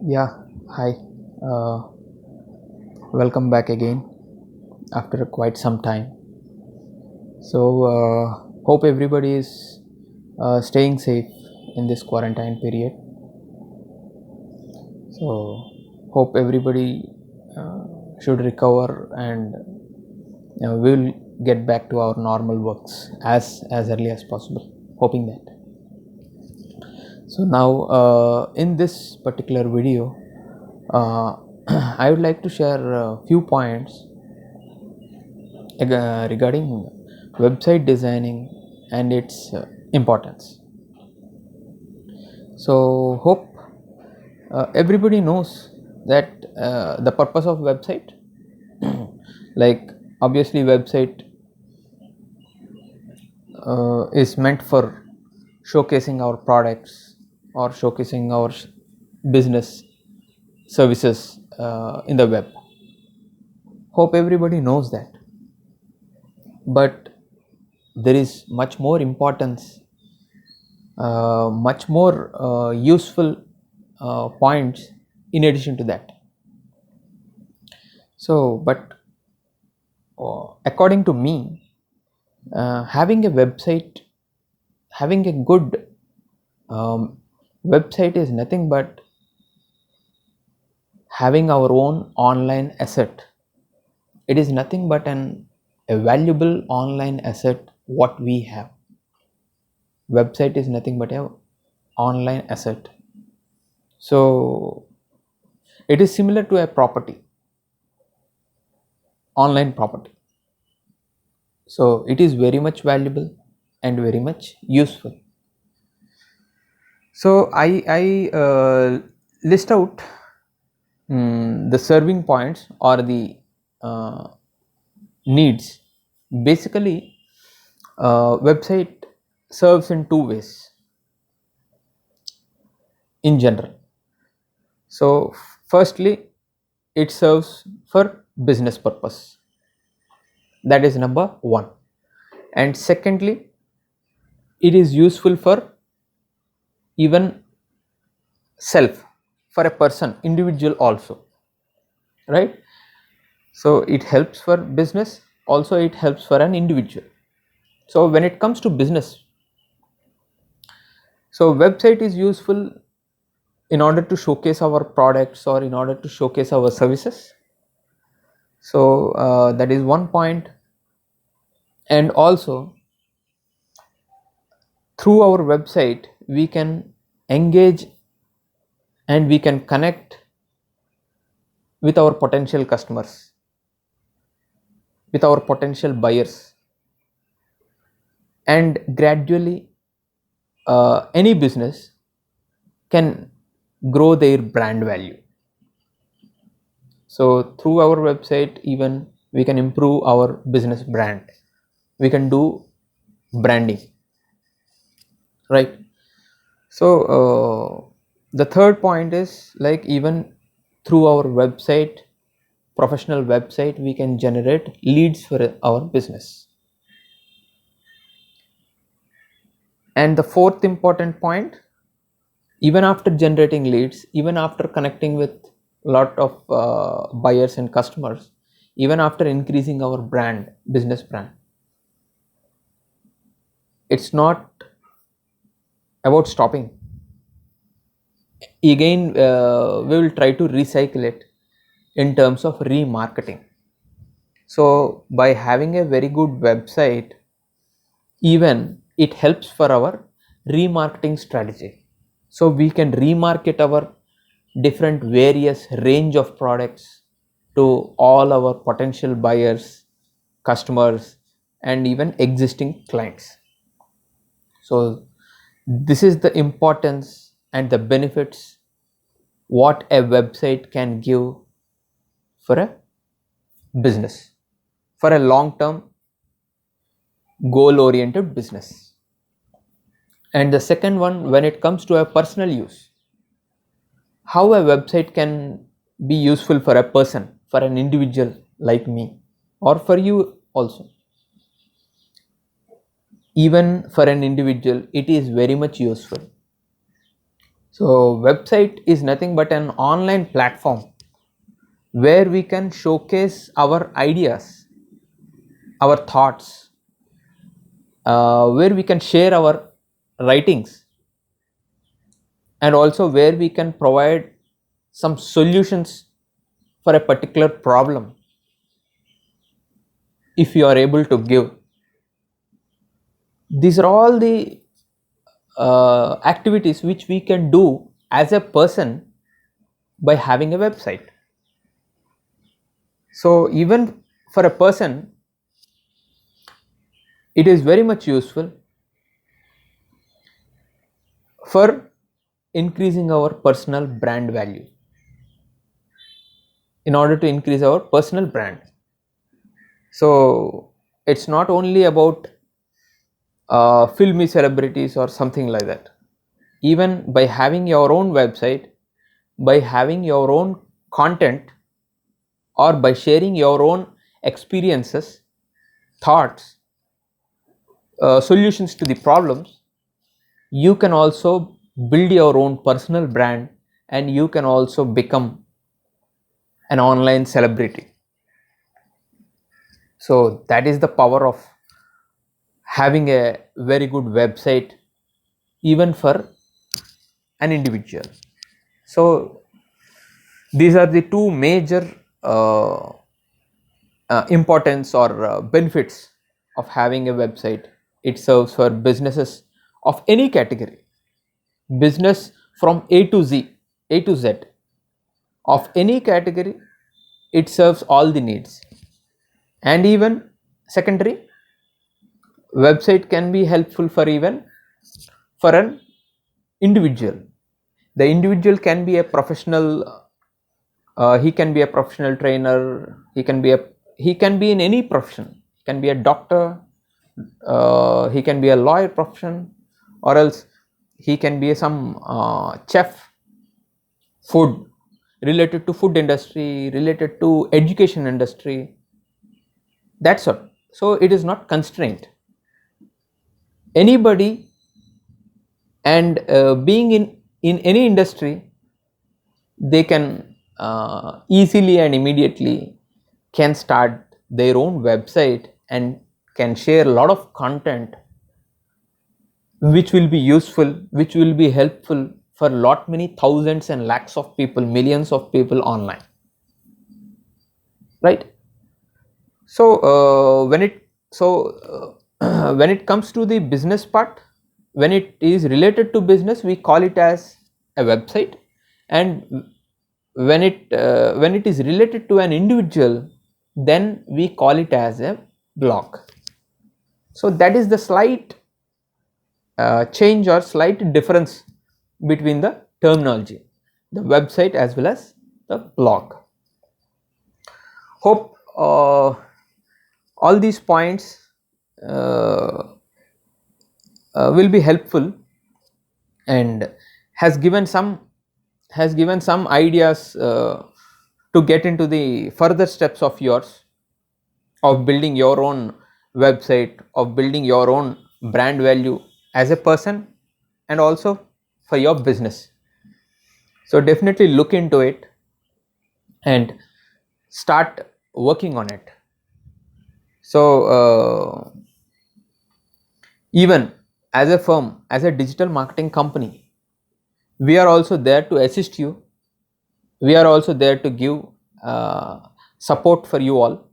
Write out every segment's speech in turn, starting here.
Yeah, hi. Uh, Welcome back again after quite some time. Hope everybody is staying safe in this quarantine period. So, hope everybody uh, should recover and we'll get back to our normal works as early as possible. Hoping that. So now, in this particular video, uh, I would like to share a few points regarding website designing and its importance. So hope everybody knows that the purpose of website, like obviously website is meant for showcasing our products or showcasing our business services in the web. Hope everybody knows that, but there is much more importance, much more useful points in addition to that. But according to me, having a website, having a good um, website is nothing but having our own online asset. It is nothing but a valuable online asset what we have. Website is nothing but a online asset. So it is similar to a property, online property. So it is very much valuable and very much useful. So I list out the serving points or the uh, needs. Basically, website serves in two ways in general. So firstly, it serves for business purpose. That is number one. And secondly, it is useful for even self, for a person, individual also, right? So it helps for business, also it helps for an individual. So when it comes to business, so website is useful in order to showcase our products or in order to showcase our services. So that is one point. And also through our website we can engage and we can connect with our potential customers, with our potential buyers, and gradually any business can grow their brand value. So through our website even we can improve our business brand, we can do branding, right? So the third point is like even through our website, professional website, we can generate leads for our business. And the fourth important point, even after generating leads, even after connecting with lot of buyers and customers, even after increasing our brand, business brand, it's not about stopping. Again we will try to recycle it in terms of remarketing. So by having a very good website, even it helps for our remarketing strategy. So we can remarket our different various range of products to all our potential buyers, customers, and even existing clients. So this is the importance and the benefits what a website can give for a business, for a long term goal oriented business. And the second one, when it comes to a personal use, how a website can be useful for a person, for an individual like me, or for you also. Even for an individual, it is very much useful. So website is nothing but an online platform where we can showcase our ideas, our thoughts, where we can share our writings, and also where we can provide some solutions for a particular problem if you are able to give. These are all the activities which we can do as a person by having a website. So even for a person, it is very much useful for increasing our personal brand value. In order to increase our personal brand, so it's not only about filmy celebrities or something like that. Even by having your own website, by having your own content, or by sharing your own experiences, thoughts, solutions to the problems, you can also build your own personal brand, and you can also become an online celebrity. So that is the power of having a very good website, even for an individual. So these are the two major importance or benefits of having a website. It serves for businesses of any category, business from A to Z of any category. It serves all the needs. And even secondary, website can be helpful for even for an individual. The individual can be a professional, he can be a professional trainer, he can be in any profession, he can be a doctor, he can be a lawyer profession, or else he can be some chef, food, related to food industry, related to education industry, that's all. So it is not constrained. Anybody, and being in any industry, they can easily and immediately can start their own website and can share a lot of content which will be useful, which will be helpful for lot many thousands and lakhs of people, millions of people online, right? So when it comes to the business part, when it is related to business, we call it as a website, and when it is related to an individual, then we call it as a blog. So that is the slight change or slight difference between the terminology, the website as well as the blog. Hope all these points will be helpful, and has given some ideas to get into the further steps of yours, of building your own website, of building your own brand value as a person, and also for your business. So definitely look into it and start working on it. So even as a firm, as a digital marketing company, we are also there to assist you, we are also there to give support for you all.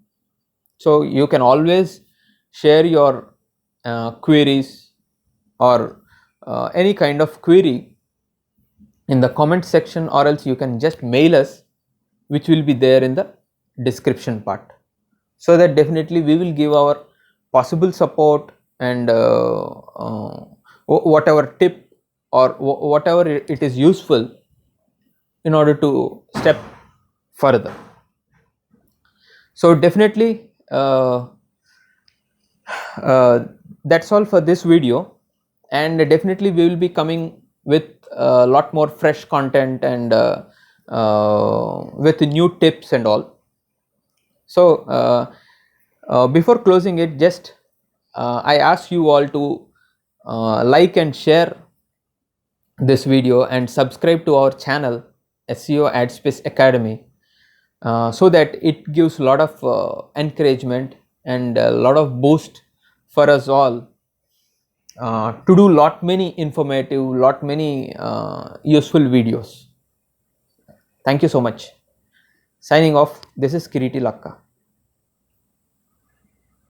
So you can always share your queries, or any kind of query in the comment section, or else you can just mail us, which will be there in the description part. So that definitely we will give our possible support, and whatever tip or whatever it is useful in order to step further. So definitely that's all for this video, and definitely we will be coming with a lot more fresh content, and with new tips and all. So before closing it, just I ask you all to like and share this video and subscribe to our channel SEO AdSpace Academy, so that it gives a lot of encouragement and a lot of boost for us all to do lot many informative, lot many useful videos. Thank you so much. Signing off, this is Kiriti Lakka.